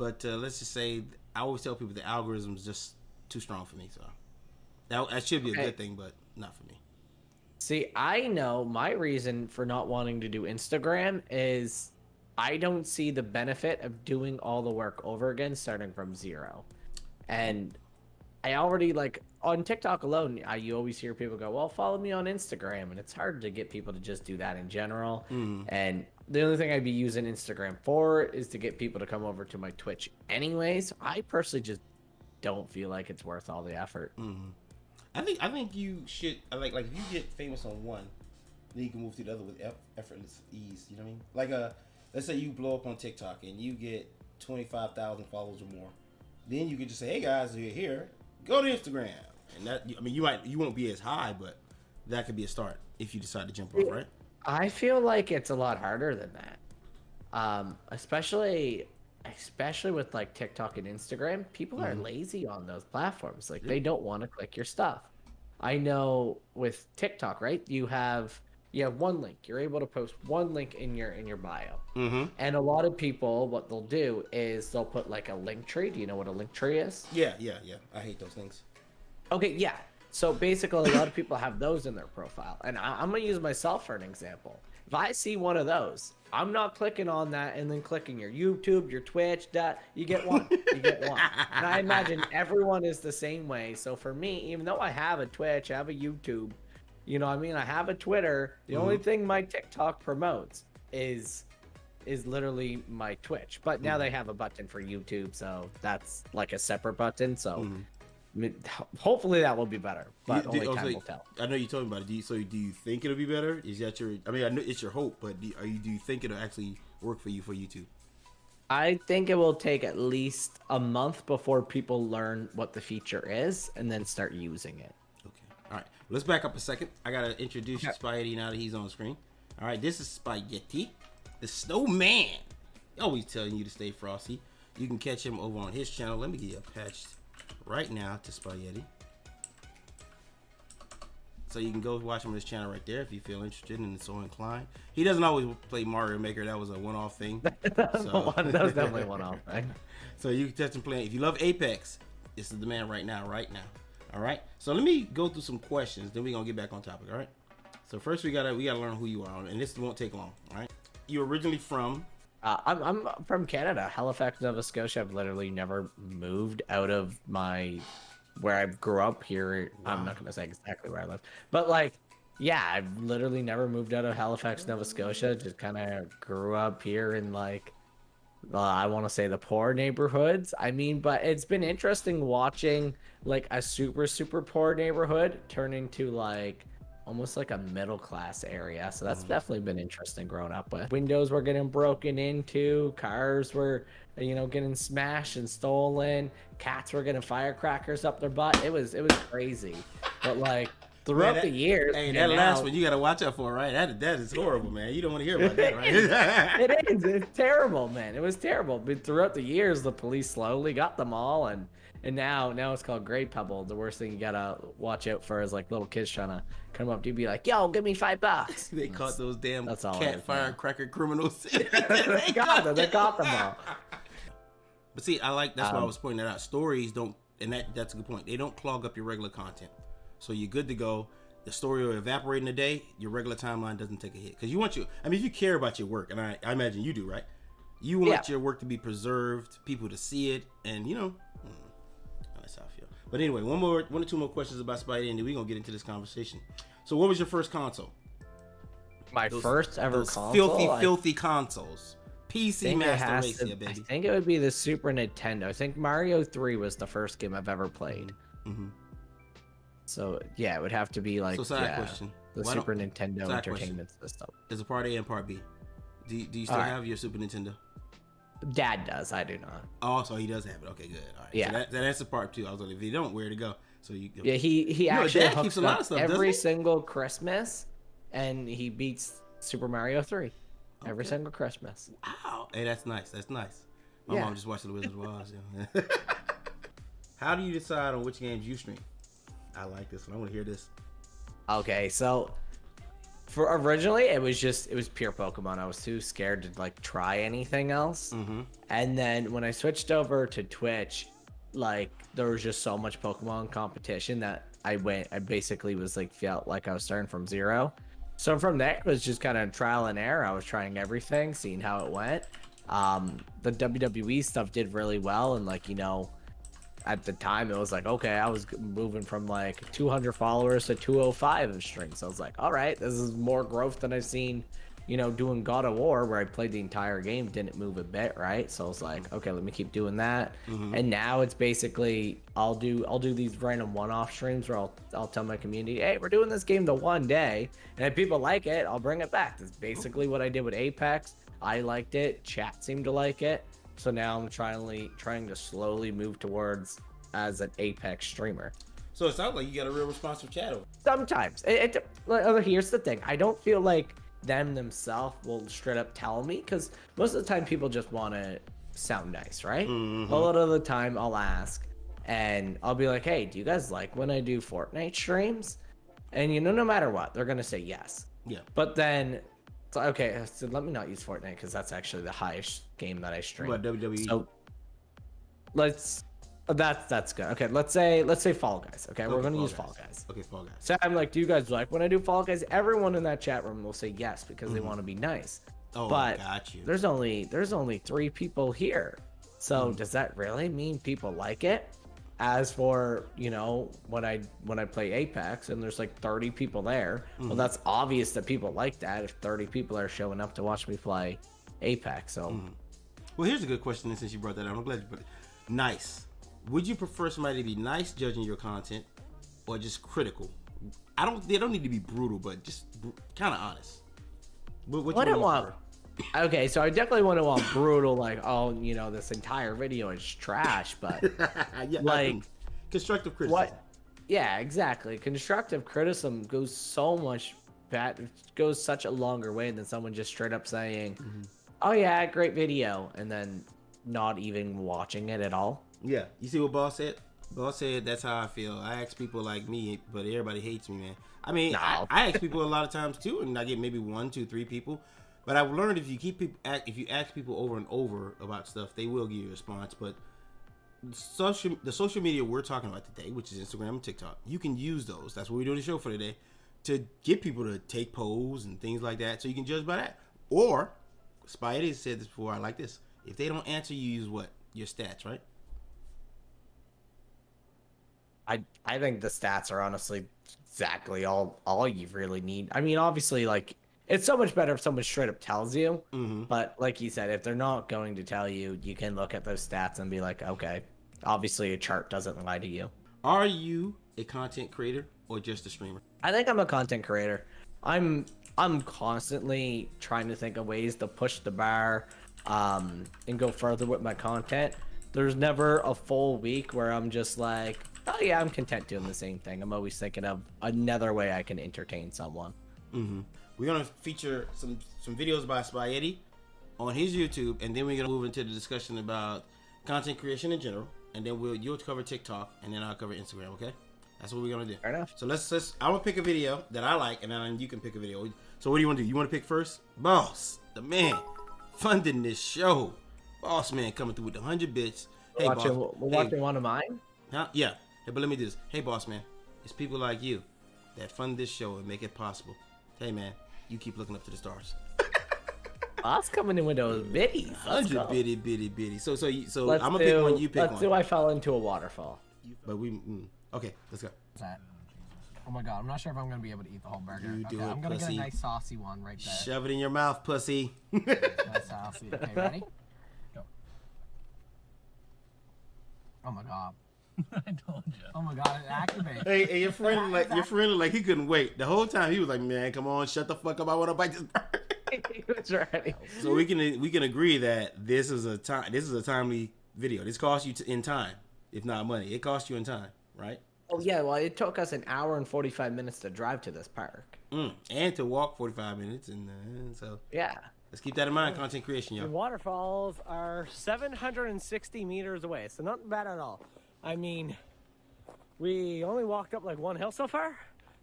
But let's just say I always tell people the algorithm is just too strong for me. So that should be a good thing, but not for me. See, I know my reason for not wanting to do Instagram is I don't see the benefit of doing all the work over again starting from zero. And I already like on TikTok alone, you always hear people go, well, follow me on Instagram. And it's hard to get people to just do that in general. And the only thing I'd be using Instagram for is to get people to come over to my Twitch anyways. I personally just don't feel like it's worth all the effort. I think you should like if you get famous on one, then you can move to the other with effortless ease. You know what I mean? Like let's say you blow up on TikTok and you get 25,000 followers or more, then you could just say, hey guys, you're here. Go to Instagram, and that you won't be as high, but that could be a start if you decide to jump off, right? I feel like it's a lot harder than that. Especially with like TikTok and Instagram, people are lazy on those platforms. Like they don't want to click your stuff. I know with TikTok, right? You have one link. You're able to post one link in your bio. And a lot of people, what they'll do is they'll put like a link tree. Do you know what a link tree is? Yeah. I hate those things. Okay, yeah. So basically, a lot of people have those in their profile. And I'm going to use myself for an example. If I see one of those, I'm not clicking on that and then clicking your YouTube, your Twitch, you get one. You get one. And I imagine everyone is the same way. So for me, even though I have a Twitch, I have a YouTube, you know what I mean? I have a Twitter. The only thing my TikTok promotes is literally my Twitch. But now they have a button for YouTube, so that's like a separate button. So hopefully that will be better, but only time will tell. I know you told me about it. Do you think it'll be better? Is that your? I mean, I know it's your hope, but do you think it'll actually work for you for YouTube? I think it will take at least a month before people learn what the feature is and then start using it. Okay. All right. Let's back up a second. I gotta introduce you Spaghetti now that he's on the screen. All right. This is Spaghetti, the snowman. Always telling you to stay frosty. You can catch him over on his channel. Let me get you patched right now to Spaghetti. So you can go watch him on his channel right there if you feel interested and so inclined. He doesn't always play Mario Maker. That was a one-off thing. That was definitely a one-off thing. So you can catch him playing. If you love Apex, this is the man right now. All right. So let me go through some questions. Then we're gonna get back on topic. All right. So first we gotta learn who you are, and this won't take long. All right. You're originally from? I'm from Canada, Halifax, Nova Scotia. I've literally never moved out of where I grew up here. Wow. I'm not gonna say exactly where I live, but like, yeah, I've literally never moved out of Halifax, Nova Scotia. Just kind of grew up here in like, I want to say the poor neighborhoods. I mean, but it's been interesting watching like a super, super poor neighborhood turn into like almost like a middle class area. So that's definitely been interesting growing up with. Windows were getting broken into, cars were, getting smashed and stolen, cats were getting firecrackers up their butt. It was crazy. But like throughout the years, hey, that last one you gotta watch out for, right? That is horrible, man. You don't want to hear about that, right? It is. It's terrible, man. It was terrible. But throughout the years, the police slowly got them all, and now it's called Great Pebble. The worst thing you gotta watch out for is like little kids trying to come up to you, be like, "Yo, give me $5." They caught those damn cat firecracker criminals. They got them all. But see, that's why I was pointing that out. Stories don't, and that's a good point. They don't clog up your regular content, so you're good to go. The story will evaporate in a day. Your regular timeline doesn't take a hit because if you care about your work, and I imagine you do, right? You want your work to be preserved, people to see it, and that's how I feel. But anyway, one or two more questions about Spidey, and then we're gonna get into this conversation. So, what was your first console? My first ever console? Filthy consoles. PC Master Race, baby. I think it would be the Super Nintendo. I think Mario 3 was the first game I've ever played. So, yeah, it would have to be like question. The Super Nintendo Entertainment System. There's a part A and part B. Do you still have your Super Nintendo? Dad does. I do not. Oh, so he does have it. Okay, good. All right. Yeah. So that's the part 2. I was like, if you don't, where to go? So he actually hooks up every single Christmas, and he beats Super Mario 3 every single Christmas. Wow. Hey, that's nice. My mom just watched The Wizard of Oz. How do you decide on which games you stream? I like this one. I want to hear this. Okay, so For originally, it was pure Pokemon. I was too scared to like try anything else. And then when I switched over to Twitch, like there was just so much Pokemon competition that I basically was like felt like I was starting from zero. So from there, it was just kind of trial and error. I was trying everything, seeing how it went. The WWE stuff did really well, and like, you know, at the time it was like, okay, I was moving from like 200 followers to 205 in stream. So I was like, all right, this is more growth than I've seen, you know, doing God of War, where I played the entire game, didn't move a bit, right? So I was like, okay, let me keep doing that. And now it's basically I'll do these random one-off streams where I'll tell my community, hey, we're doing this game the one day, and if people like it, I'll bring it back. That's basically what I did with Apex. I liked it, chat seemed to like it. So now I'm trying to slowly move towards as an Apex streamer. So it sounds like you got a real responsive chat. Sometimes. Here's the thing. I don't feel like them themselves will straight up tell me, because most of the time people just want to sound nice, right? A lot of the time I'll ask and I'll be like, hey, do you guys like when I do Fortnite streams? And you know, no matter what, they're going to say yes. Yeah. But then... So, okay, so let me not use Fortnite because that's actually the highest game that I stream. What, WWE? So that's good. Okay, let's say Fall Guys. Okay, we're gonna use Fall Guys. Okay, Fall Guys. So I'm like, do you guys like when I do Fall Guys? Everyone in that chat room will say yes because they want to be nice. Oh, but got you. There's only 3 people here. So does that really mean people like it? As for, you know, when I play Apex and there's like 30 people there, well, that's obvious that people like that if 30 people are showing up to watch me play Apex. So, well, here's a good question. Since you brought that up, I'm glad you put it. Nice. Would you prefer somebody to be nice judging your content, or just critical? They don't need to be brutal, but just kind of honest. What do you want? Okay, so I definitely wouldn't want brutal, like, oh, you know, this entire video is trash, but yeah, like constructive criticism. Yeah, exactly. Constructive criticism goes such a longer way than someone just straight up saying, oh yeah, great video, and then not even watching it at all. Yeah, you see what Boss said? Boss said that's how I feel. I ask people like me, but everybody hates me, man. I mean, I ask people a lot of times too, and I get maybe 1, 2, 3 people. But I've learned if you ask people over and over about stuff, they will give you a response. But the social media we're talking about today, which is Instagram and TikTok, you can use those. That's what we're doing the show for today, to get people to take polls and things like that, so you can judge by that. Or, Spidey said this before, I like this. If they don't answer, you use what? Your stats, right? I think the stats are honestly exactly all you really need. I mean, obviously, like, it's so much better if someone straight up tells you. But like you said, if they're not going to tell you, you can look at those stats and be like, okay, obviously a chart doesn't lie to you. Are you a content creator or just a streamer? I think I'm a content creator. I'm constantly trying to think of ways to push the bar and go further with my content. There's never a full week where I'm just like, oh yeah, I'm content doing the same thing. I'm always thinking of another way I can entertain someone. We're gonna feature some videos by Spaghetti on his YouTube, and then we're gonna move into the discussion about content creation in general, and then you'll cover TikTok, and then I'll cover Instagram. Okay, that's what we're gonna do. Fair enough. So let's I'm gonna pick a video that I like, and then you can pick a video. So what do you want to do? You want to pick first? Boss, the man funding this show, Boss Man coming through with the 100 bits. Hey, We're watching one of mine. Huh? Yeah. Hey, but let me do this. Hey, Boss Man, it's people like you that fund this show and make it possible. Hey, man, you keep looking up to the stars. Boss coming in with those biddies. 100 bitty. So I'm gonna pick one. You pick one. Let's do. I fell into a waterfall. But okay. Let's go. Oh my god, I'm not sure if I'm gonna be able to eat the whole burger. You do okay, it, I'm gonna pussy. get a nice saucy one right there. Shove it in your mouth, pussy. Nice saucy. Okay, ready? Go. Oh my god. I told you. Oh my god, it activated. Hey, your friend like he couldn't wait. The whole time he was like, man, come on, shut the fuck up. I want to bite this burger. He was ready. So we can agree that this is a timely video. This costs you in time, if not money. It costs you in time, right? Oh yeah, well it took us an hour and 45 minutes to drive to this park. And to walk 45 minutes, and so yeah. Let's keep that in mind. Content creation, y'all. The waterfalls are 760 meters away, so not bad at all. I mean, we only walked up like one hill so far.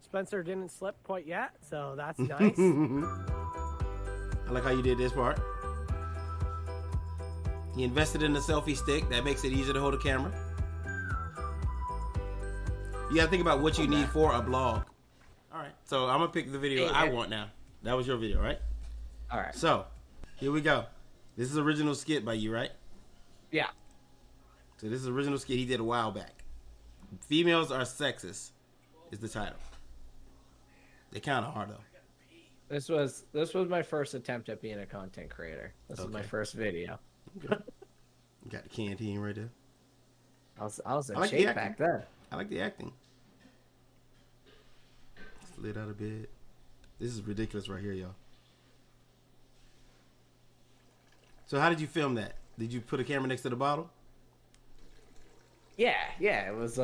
Spencer didn't slip quite yet, so that's nice. I like how you did this part. He invested in the selfie stick. That makes it easier to hold a camera. You gotta think about what you need for a blog. All right, so I'm gonna pick the video I want now. That was your video, right? All right. So, here we go. This is original skit by you, right? Yeah. So this is original skit he did a while back. Females are sexist is the title. They kind of are though. This was my first attempt at being a content creator. This was my first video. Okay. You got the canteen right there. I was in like shape back then. I like the acting. Slid out of bed. This is ridiculous right here, y'all. So how did you film that? Did you put a camera next to the bottle? Yeah. It was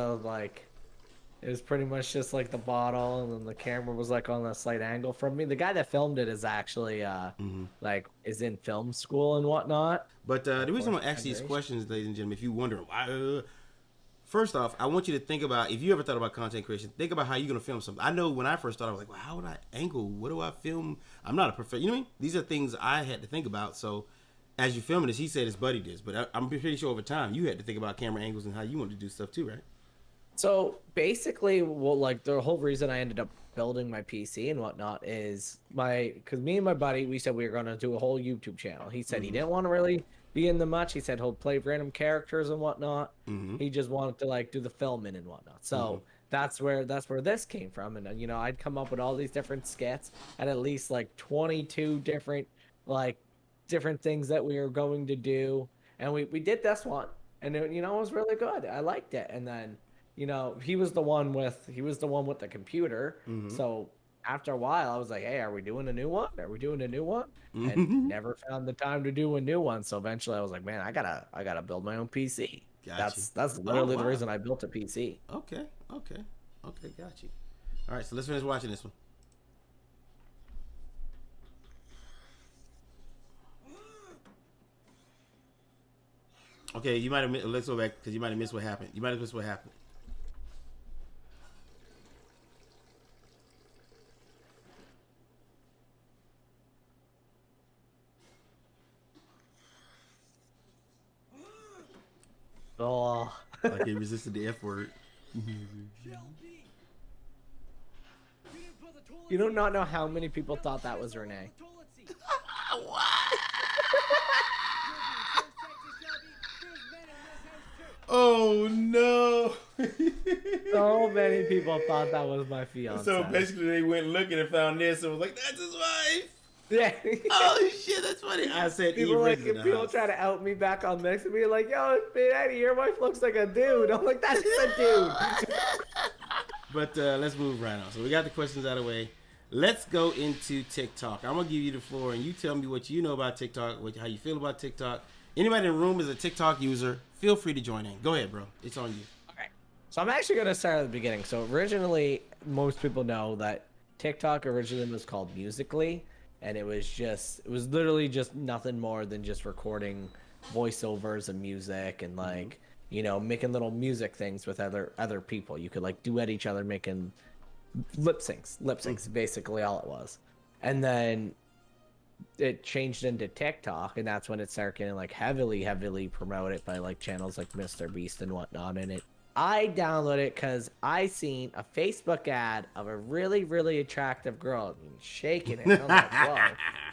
it was pretty much just like the bottle, and then the camera was like on a slight angle from me. The guy that filmed it is actually like is in film school and whatnot. But the reason I'm gonna ask these questions, ladies and gentlemen, if you wonder why, first off, I want you to think about, if you ever thought about content creation, think about how you're gonna film something. I know when I first started, I was like, well, how would I angle? What do I film? I'm not a professional. You know what I mean? These are things I had to think about. So as you're filming this, he said his buddy did, but I'm pretty sure over time you had to think about camera angles and how you want to do stuff too, right? So basically, well, like the whole reason I ended up building my PC and whatnot is because me and my buddy, we said we were going to do a whole YouTube channel. He said he didn't want to really be in the much. He said he'll play random characters and whatnot. He just wanted to like do the filming and whatnot. So that's where this came from. And you know, I'd come up with all these different skits and at least like 22 different things that we were going to do. And we did this one, and it, you know, it was really good. I liked it. And then, you know, he was the one with the computer. So after a while, I was like, "Hey, are we doing a new one? Are we doing a new one?" And never found the time to do a new one. So eventually, I was like, "Man, I gotta build my own PC." Gotcha. That's literally the reason I built a PC. Okay, got you. All right, so let's finish watching this one. Okay, you might have. Let's go back because you might have missed what happened. Oh, Like he resisted the F word. you do not know how many people thought that was Renee. Oh no! So many people thought that was my fiance. So basically, they went looking and found this and was like, "That's his wife." Yeah. Oh shit, that's funny. I said people try to out me back on this and be like, "Yo, Eddie, your wife looks like a dude." I'm like, "That's a dude." But let's move right on. So we got the questions out of the way. Let's go into TikTok. I'm gonna give you the floor, and you tell me what you know about TikTok, how you feel about TikTok. Anybody in the room is a TikTok user, feel free to join in. Go ahead, bro. It's on you. All right. So I'm actually gonna start at the beginning. So originally, most people know that TikTok originally was called Musical.ly. And it was literally just nothing more than just recording voiceovers and music and like, you know, making little music things with other people. You could like duet each other, making lip syncs, basically all it was. And then it changed into TikTok, and that's when it started getting like heavily promoted by like channels like Mr. Beast and whatnot. And I downloaded it because I seen a Facebook ad of a really attractive girl shaking it. I'm like, whoa,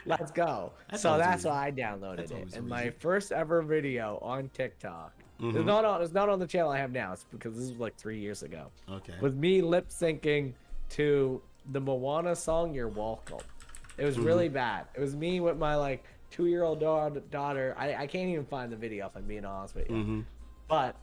let's go. That's why I downloaded it. And my first ever video on TikTok, it's not on the channel I have now. It's because this was like 3 years ago. Okay. With me lip syncing to the Moana song, "You're Welcome." It was really bad. It was me with my like 2-year-old daughter. I can't even find the video if I'm being honest with you. But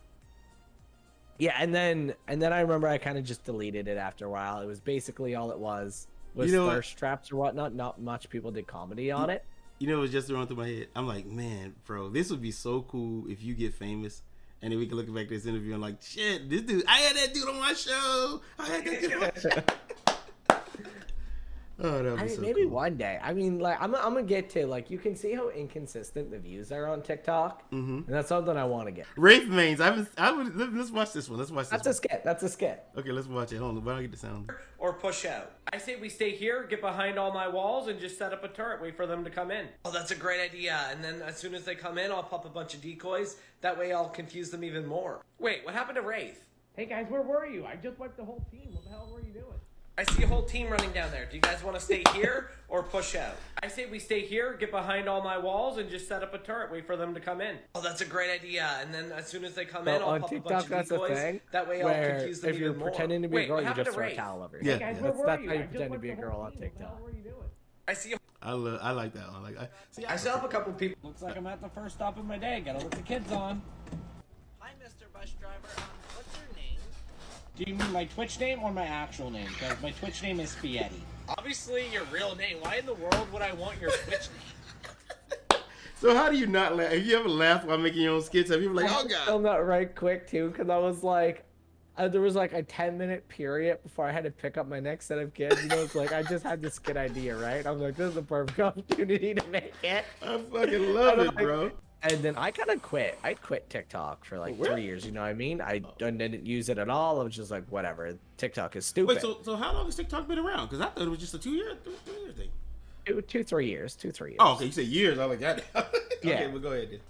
yeah, and then I remember I kind of just deleted it after a while. It was basically all it was thirst traps or whatnot. Not much people did comedy on it. You know, it was just running through my head. I'm like, man, bro, this would be so cool if you get famous, and then we can look back at this interview and like, shit, this dude, I had that dude on my show. Oh, that I would be mean, so maybe cool. one day. I mean, like, I'm gonna get to, like, you can see how inconsistent the views are on TikTok, and that's something I want to get. Wraith mains. Let's watch this one. Let's watch this. That's a skit. That's a skit. Okay, let's watch it. Hold on. Why don't I get the sound? Or push out. I say we stay here, get behind all my walls, and just set up a turret, wait for them to come in. Oh, that's a great idea. And then as soon as they come in, I'll pop a bunch of decoys. That way I'll confuse them even more. Wait, what happened to Wraith? Hey guys, where were you? I just wiped the whole team. What the hell were you doing? I see a whole team running down there. Do you guys want to stay here or push out? I say we stay here, get behind all my walls, and just set up a turret, wait for them to come in. Oh, that's a great idea. And then as soon as they come in, So I'll on pop a TikTok, bunch of that's a decoys. thing. That way I'll Where confuse them if you're even more. pretending to be a Wait, girl, what you happened just to throw a Wraith? towel over your Yeah, head. Hey guys, yeah. where were That's you? how you I just pretend to wiped be a the girl whole on team. What the hell TikTok. were you doing? I like that one. I still have a couple people. Looks like I'm at the first stop of my day. Gotta let the kids on. Hi, Mr. Bus Driver. What's your name? Do you mean my Twitch name or my actual name? Because my Twitch name is Spaghetti. Obviously, your real name. Why in the world would I want your Twitch name? So how do you not laugh? Have you ever laughed while making your own skits? Have you ever like, oh I god? filmed that right quick too, because I was like, there was like a 10-minute period before I had to pick up my next set of kids. You know, it's like I just had this skit idea, right? I'm like, this is a perfect opportunity to make it. I fucking love it, bro. And then I kind of quit. I quit TikTok for like 3 years. You know what I mean? I didn't use it at all. I was just like, whatever. TikTok is stupid. Wait, so how long has TikTok been around? Because I thought it was just a 2-year thing. 3 years. 2-3 years. Oh, okay. You said years. I like that. Okay, Yeah. well, go ahead then.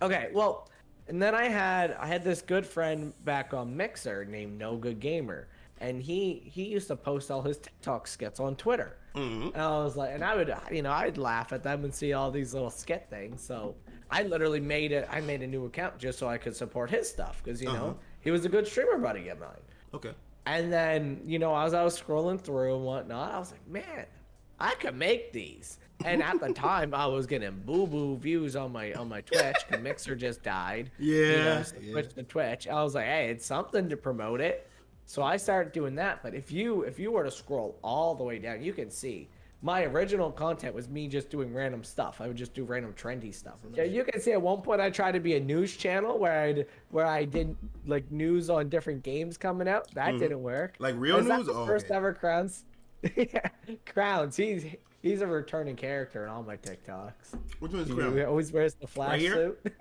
Okay, well, and then I had this good friend back on Mixer named No Good Gamer, and he used to post all his TikTok skits on Twitter. And I was like, and I would, I'd laugh at them and see all these little skit things. So I literally made a new account just so I could support his stuff because he was a good streamer buddy of mine. Okay. And then as I was scrolling through and whatnot, I was like, man, I could make these. And at the time, I was getting boo views on my Twitch. The Mixer just died. Yeah. Switched to Twitch. I was like, hey, it's something to promote it. So I started doing that. But if you were to scroll all the way down, you can see my original content was me just doing random stuff. I would just do random trendy stuff. Yeah, you can see at one point I tried to be a news channel where I did like news on different games coming out. That didn't work. Like real news? The first ever Crowns. Yeah, Crowns. He's a returning character in all my TikToks. Which one's He Crown? always wears the Flash Right here? suit.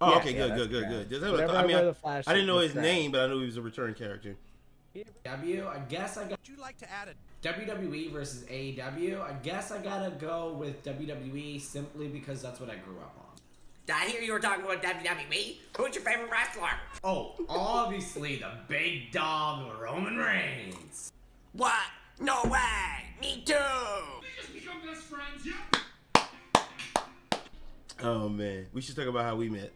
Oh, Yeah, okay, yeah, good. that's Just- Whenever I wear the Flash I didn't suit, know it's his Crown. name, but I knew he was a return character. I guess I got. Would you like to add a WWE versus AEW. I guess I gotta go with WWE simply because that's what I grew up on. Did I hear you were talking about WWE? Who's your favorite wrestler? Oh, obviously the big dog Roman Reigns. What? No way! Me too! Oh man, we should talk about how we met.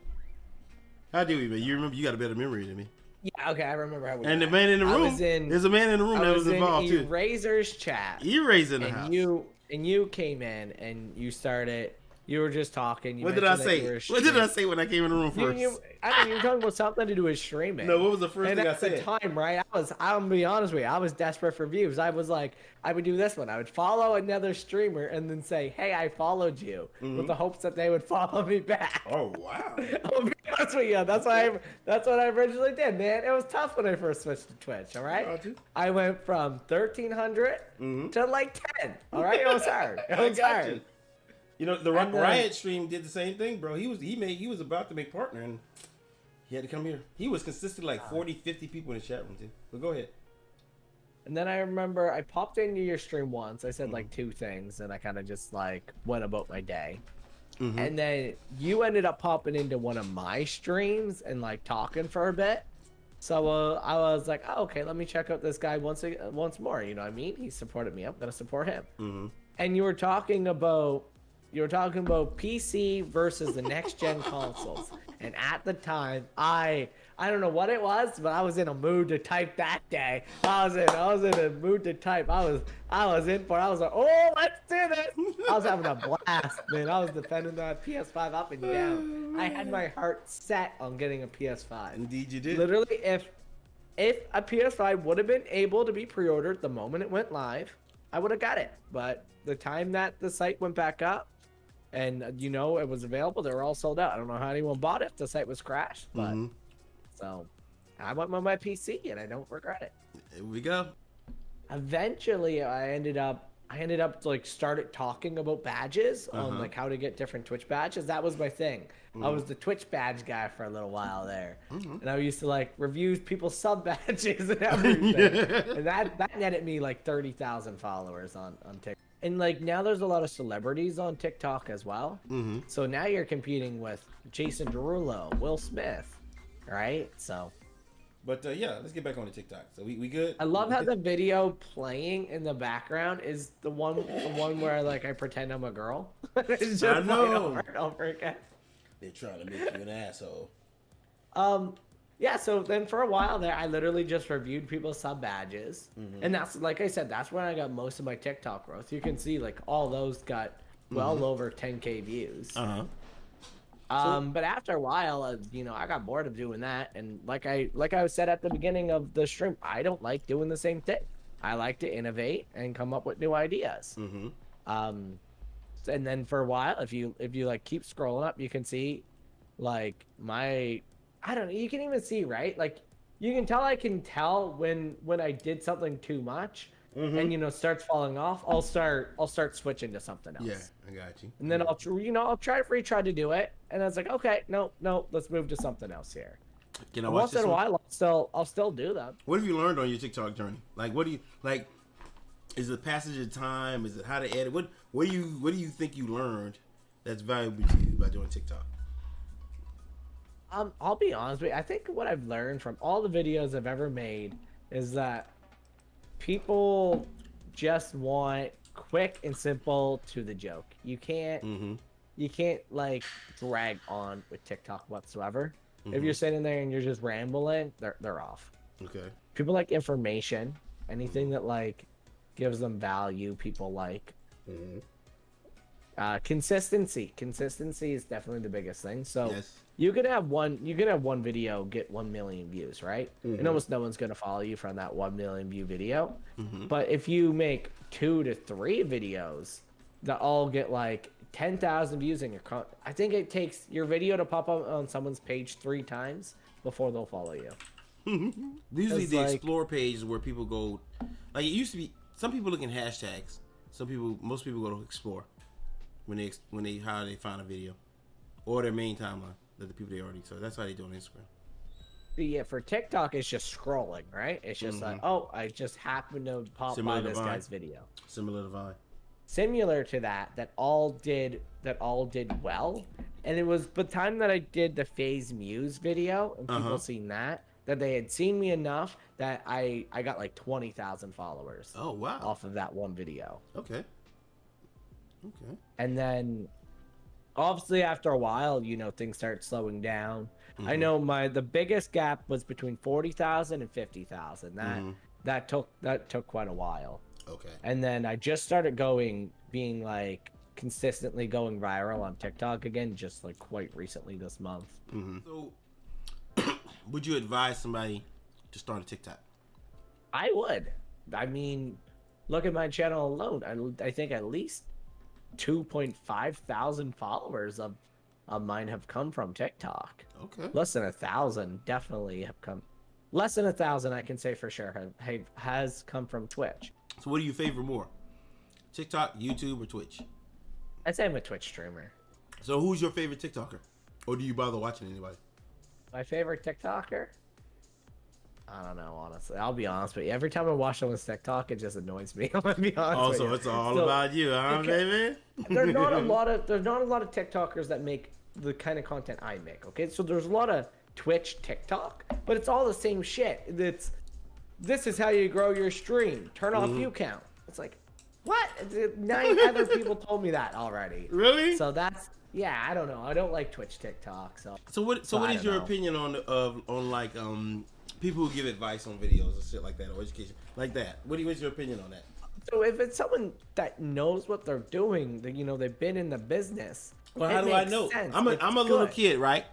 How did we meet? You remember? You got a better memory than me. Yeah, okay, I remember how we And the met. man in the I room. was in- There's a man in the room I that was involved in too. Razor's chat. Erase in the house. And you came in and you started. You were just talking. You What did I mentioned that you say? were What did I streaming. say when I came in the room first? I mean, you were talking about something to do with streaming. No, what was the first And thing I at said? the time, right? I'm gonna be honest with you. I was desperate for views. I was like, I would do this one. I would follow another streamer and then say, "Hey, I followed you," with the hopes that they would follow me back. Oh wow. I'll be honest with you. That's what I originally did, man. It was tough when I first switched to Twitch. All right, Got you. I went from 1,300 to like 10. All right, it was hard. It I was got hard. you. You know, the And then- Riot stream did the same thing, bro. He was about to make partner and he had to come here. He was consistent like 40, 50 people in the chat room too. But go ahead. And then I remember I popped into your stream once. I said like 2 things, and I kind of just like went about my day. And then you ended up popping into one of my streams and like talking for a bit. So I was like, oh, okay, let me check out this guy once more. You know what I mean? He supported me. I'm gonna support him. And you were talking about PC versus the next gen consoles. And at the time, I don't know what it was, but I was in a mood to type that day. I was in a mood to type. I was in for it. I was like, oh, let's do this. I was having a blast, man. I was defending that PS5 up and down. I had my heart set on getting a PS5. Indeed you did. Literally, if a PS5 would have been able to be pre-ordered the moment it went live, I would have got it. But the time that the site went back up and it was available, they were all sold out. I don't know how anyone bought it if the site was crashed, but so I went with my PC and I don't regret it. Here we go. Eventually, I ended up I ended up like started talking about badges on like how to get different Twitch badges. That was my thing. I was the Twitch badge guy for a little while there, and I used to like review people's sub badges and everything. And that netted me like 30,000 followers on TikTok. And like now there's a lot of celebrities on TikTok as well. So now you're competing with Jason Derulo, Will Smith, right? So. But yeah, let's get back on the TikTok. So we good? I love how the video playing in the background is the one where like I pretend I'm a girl. It's just I know. playing over and over again. They're trying to make you an asshole. Yeah, so then for a while there, I literally just reviewed people's sub badges. And that's, like I said, that's when I got most of my TikTok growth. You can see, like, all those got well over 10K views. But after a while, you know, I got bored of doing that. And like I said at the beginning of the stream, I don't like doing the same thing. I like to innovate and come up with new ideas. And then for a while, if you like keep scrolling up, you can see like I don't know, you can even see, right? Like you can tell, I can tell when I did something too much and, you know, starts falling off, I'll start switching to something else. Yeah, I got you. And then I'll retry to do it. And I was like, okay, no, let's move to something else here. Can I watch Once this in a one? while, I'll still do them. What have you learned on your TikTok journey? Like, what do you like? Is it passage of time? Is it how to edit? What do you think you learned that's valuable to you by doing TikTok? I'll be honest with you. I think what I've learned from all the videos I've ever made is that people just want quick and simple to the joke. You can't like drag on with TikTok whatsoever. If you're sitting there and you're just rambling, they're off. Okay. People like information. Anything that like gives them value, people like. Consistency is definitely the biggest thing. So you could have one video get 1 million views, right? And almost no one's gonna follow you from that 1 million view video. But if you make 2 to 3 videos that all get like 10,000 views in your I think it takes your video to pop up on someone's page 3 times before they'll follow you. Usually the explore page is where people go. Like it used to be, some people look in hashtags. Most people go to explore when they how they find a video or their main timeline that the people they already. So that's how they do on Instagram. Yeah, for TikTok it's just scrolling, right? It's just like, oh, I just happened to pop by this guy's video. Similar to Vine. Similar to that all did well. And it was the time that I did the Phase Muse video and people seen that they had seen me enough that I got like 20,000 followers. Oh wow. Off of that one video. Okay. And then obviously after a while, you know, things start slowing down. I know the biggest gap was between 40,000 and 50,000. That took quite a while. Okay. And then I just started being like consistently going viral on TikTok again, just like quite recently this month. So would you advise somebody to start a TikTok? I would. I mean, look at my channel alone. I think at least 2.5 thousand followers of mine have come from TikTok. Okay. Less than 1,000 definitely have come. Less than 1,000, I can say for sure, has come from Twitch. So what do you favor more? TikTok, YouTube, or Twitch? I'd say I'm a Twitch streamer. So who's your favorite TikToker? Or do you bother watching anybody? My favorite TikToker? I don't know, honestly. I'll be honest with you. Every time I watch someone's TikTok, it just annoys me. I'm gonna be honest with you. It's all about you, huh, baby? There's not a lot of TikTokers that make the kind of content I make. Okay, so there's a lot of Twitch TikTok, but it's all the same shit. This is how you grow your stream. Turn off view count. It's like, what? 9 other people told me that already. Really? So that's, yeah, I don't know. I don't like Twitch TikTok. So what is your opinion on like people who give advice on videos and shit like that, or education like that? What's your opinion on that? So if it's someone that knows what they're doing, that, you know, they've been in the business. Well, how do I know? Sense. I'm a little kid, right?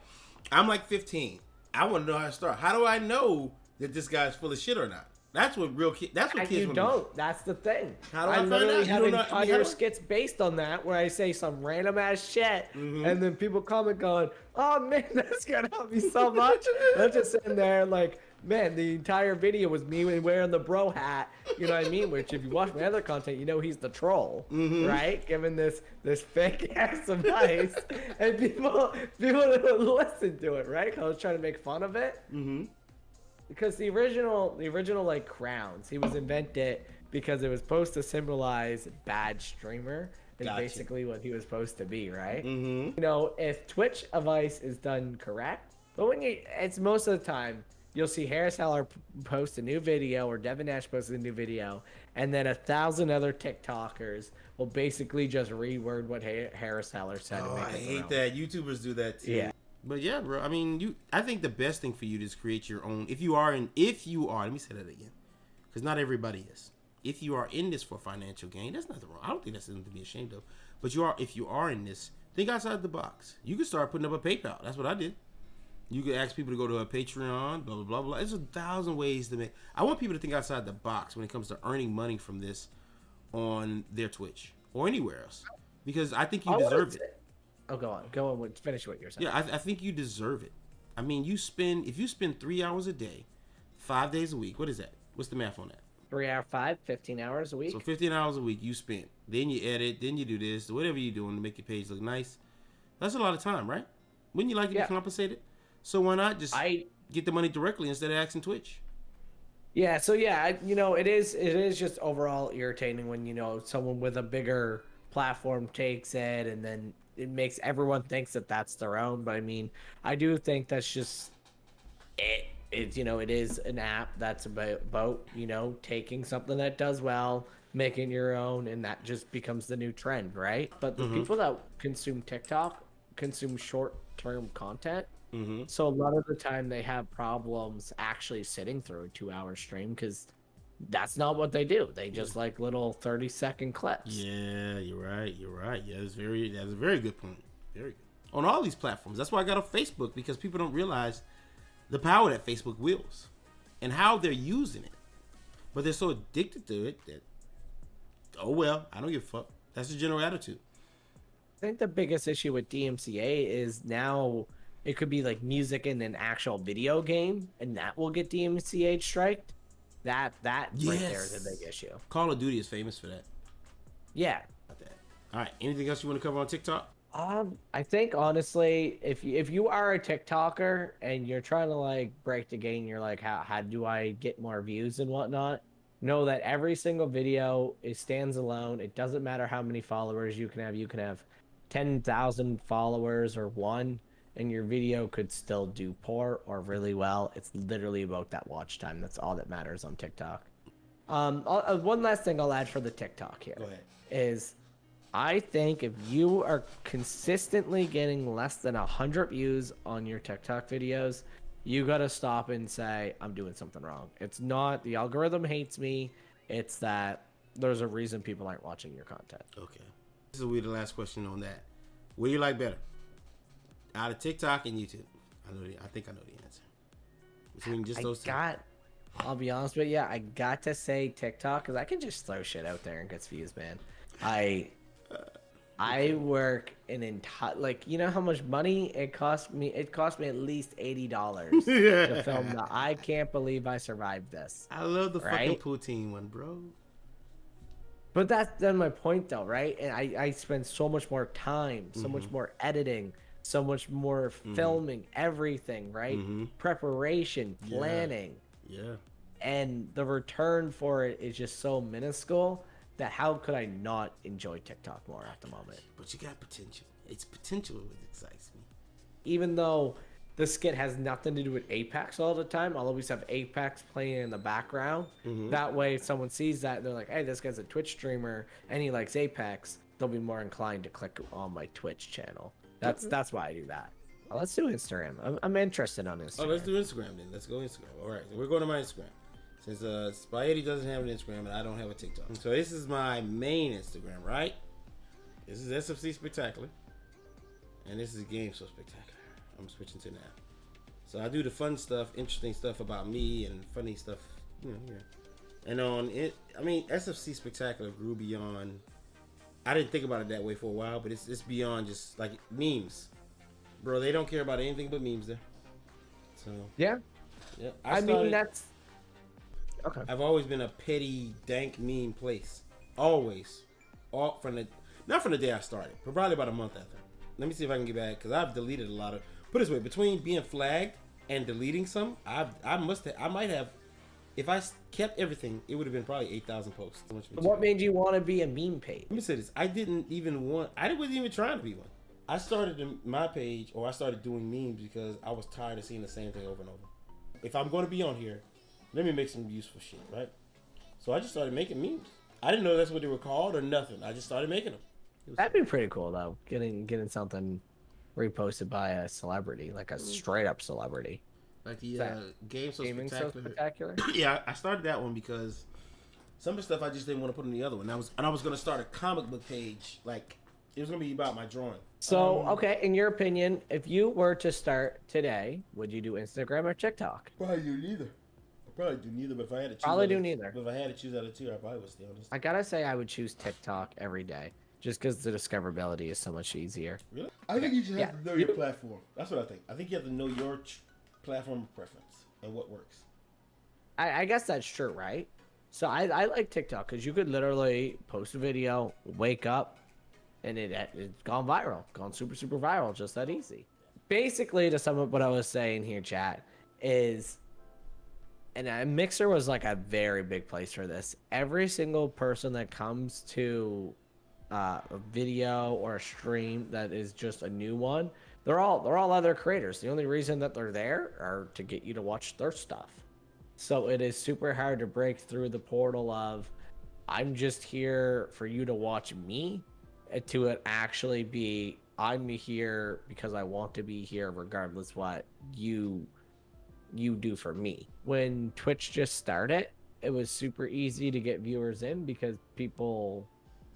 I'm like 15. I want to know how to start. How do I know that this guy's full of shit or not? That's what kids want to know. You don't. That's the thing. How do I literally have entire skits based on that, where I say some random ass shit, and then people comment going, "Oh man, that's gonna help me so much." I'm just sitting there like man, the entire video was me wearing the bro hat. You know what I mean? Which, if you watch my other content, you know he's the troll, right? Giving this fake ass advice, and people didn't listen to it, right? 'Cause I was trying to make fun of it. Because the original like crowns, he was invented because it was supposed to symbolize bad streamer. Is basically what he was supposed to be, right? You know, if Twitch advice is done correct, but when it's most of the time, you'll see Harris Heller post a new video or Devin Nash post a new video, and then 1,000 other TikTokers will basically just reword what Harris Heller said. Oh, I hate that. YouTubers do that too. Yeah. But yeah, bro. I mean, I think the best thing for you is create your own. If you are, let me say that again, because not everybody is. If you are in this for financial gain, that's nothing wrong. I don't think that's something to be ashamed of. But if you are in this, think outside the box. You can start putting up a PayPal. That's what I did. You could ask people to go to a Patreon, blah, blah, blah, blah. There's 1,000 ways to make. I want people to think outside the box when it comes to earning money from this on their Twitch or anywhere else, because I think you deserve it. Oh, go on. Finish what you're saying. Yeah, I think you deserve it. I mean, if you spend 3 hours a day, 5 days a week, what is that? What's the math on that? 3 hour 15 hours a week. So 15 hours a week you spend. Then you edit, then you do this, whatever you're doing to make your page look nice. That's a lot of time, right? Wouldn't you like to be compensated? So why not just get the money directly instead of asking Twitch? Yeah, so yeah, you know, it is just overall irritating when, you know, someone with a bigger platform takes it and then it makes everyone thinks that that's their own. But I mean, I do think that's just it. It's, you know, it is an app that's about, you know, taking something that does well, making your own, and that just becomes the new trend, right? But the people that consume TikTok consume short-term content. So a lot of the time they have problems actually sitting through a 2-hour stream because that's not what they do. They just like little 30-second clips. Yeah, you're right. Yeah, that's a very good point. Very good. On all these platforms. That's why I got off Facebook, because people don't realize the power that Facebook wields and how they're using it. But they're so addicted to it that, oh well, I don't give a fuck. That's the general attitude. I think the biggest issue with DMCA is now it could be like music in an actual video game, and that will get DMCA striked. That right there is a big issue. Call of Duty is famous for that. Yeah. About that. All right. Anything else you want to cover on TikTok? I think honestly, if you are a TikToker and you're trying to like break the game, you're like, how do I get more views and whatnot? Know that every single video stands alone. It doesn't matter how many followers you can have. You can have 10,000 followers or one, and your video could still do poor or really well. It's literally about that watch time. That's all that matters on TikTok. One last thing I'll add for the TikTok here is I think if you are consistently getting less than 100 views on your TikTok videos, you got to stop and say, I'm doing something wrong. It's not the algorithm hates me. It's that there's a reason people aren't watching your content. Okay. This will be the last question on that. What do you like better? Out of TikTok and YouTube? I think I know the answer. Between just those two. I'll be honest with you, I got to say TikTok because I can just throw shit out there and get views, man. I work an entire, like, you know how much money it cost me? It cost me at least $80 to film that. I can't believe I survived this. I love the fucking poutine one, bro. But that's then my point, though, right? And I spend so much more time, so much more editing, so much more filming, everything, right? Preparation, planning. Yeah. And the return for it is just so minuscule that how could I not enjoy TikTok more at the moment? But you got potential. It's potential that excites me. Even though the skit has nothing to do with Apex all the time, I'll always have Apex playing in the background. That way, if someone sees that, they're like, hey, this guy's a Twitch streamer and he likes Apex, they'll be more inclined to click on my Twitch channel. That's why I do that. Well, let's do Instagram. I'm interested on Instagram. Oh, let's do Instagram then. Let's go Instagram. All right, we're going to my Instagram. Since Spaghetti doesn't have an Instagram and I don't have a TikTok. So this is my main Instagram, right? This is SFC Spectacular. And this is Game So Spectacular. I'm switching to that. So I do the fun stuff, interesting stuff about me and funny stuff, you know, here. And on it, I mean, SFC Spectacular grew beyond, I didn't think about it that way for a while, but it's beyond just like memes. Bro, they don't care about anything but memes there. So yeah. Yeah, I mean, that's okay. I've always been a petty, dank, mean place. Always. All from the not from the day I started, but probably about a month after. Let me see if I can get back because I've deleted a lot of. Put it this way, between being flagged and deleting some, I might have. If I kept everything, it would have been probably 8,000 posts. What made you want to be a meme page? Let me say this: I wasn't even trying to be one. I started my page, or I started doing memes because I was tired of seeing the same thing over and over. If I'm going to be on here, let me make some useful shit, right? So I just started making memes. I didn't know that's what they were called or nothing. I just started making them. That'd be pretty cool though. Getting something reposted by a celebrity, like a straight up celebrity. Like the Game So Gaming So Spectacular. Spectacular? Yeah, I started that one because some of the stuff I just didn't want to put in the other one. I was gonna start a comic book page. Like it was gonna be about my drawing. So okay, in your opinion, if you were to start today, would you do Instagram or TikTok? Probably do neither. But if I had to choose, neither. If I had to choose out of two, I probably would stay on this. I gotta say, I would choose TikTok every day, just because the discoverability is so much easier. Really? I think you just have to know your platform. That's what I think. I think you have to know your platform preference and what works. I guess that's true, right? So I like TikTok because you could literally post a video, wake up, and it's gone viral, gone super viral, just that easy. Basically, to sum up what I was saying here, chat, is, and Mixer was like a very big place for this. Every single person that comes to a video or a stream that is just a new one, they're all other creators. The only reason that they're there are to get you to watch their stuff. So it is super hard to break through the portal of I'm just here for you to watch me, to it actually be I'm here because I want to be here regardless what you do for me. When Twitch just started, it was super easy to get viewers in because people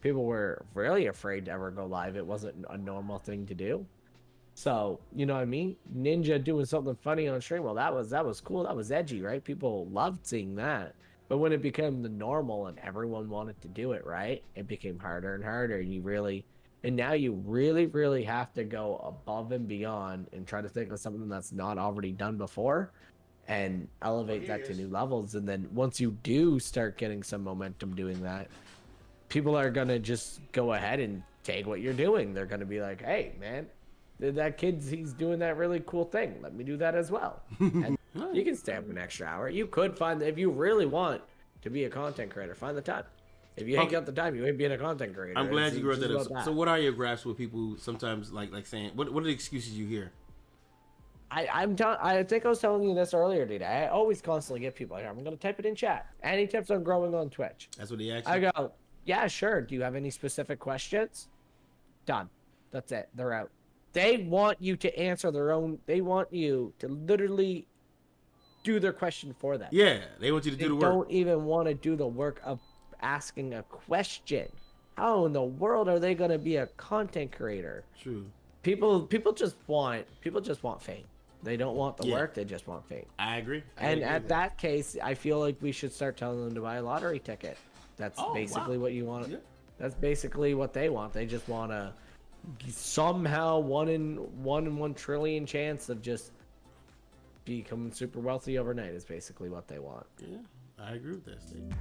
were really afraid to ever go live. It wasn't a normal thing to do. So, you know what I mean? Ninja doing something funny on stream, well, that was cool. That was edgy, right? People loved seeing that. But when it became the normal and everyone wanted to do it, right? It became harder and harder. And now you really have to go above and beyond and try to think of something that's not already done before and elevate that to new levels. And then once you do start getting some momentum doing that, people are going to just go ahead and take what you're doing. They're going to be like, hey, man, that he's doing that really cool thing. Let me do that as well. And you can stay up an extra hour. You could if you really want to be a content creator, find the time. If you ain't got the time, you ain't being a content creator. I'm glad you brought that up. So what are your gripes with people who sometimes like saying, what are the excuses you hear? I think I was telling you this earlier today. I always constantly get people here. I'm going to type it in chat. Any tips on growing on Twitch? That's what he asked you? I go, yeah, sure. Do you have any specific questions? Done. That's it. They're out. They want you to answer they want you to literally do their question for them. Yeah, they want you to do the work. They don't even want to do the work of asking a question. How in the world are they going to be a content creator? True. People just want fame. They don't want the work, they just want fame. I agree. And at that case, I feel like we should start telling them to buy a lottery ticket. That's basically what you want. Yeah. That's basically what they want. They just want to somehow 1 in 1 trillion chance of just becoming super wealthy overnight is basically what they want. Yeah, I agree with that statement.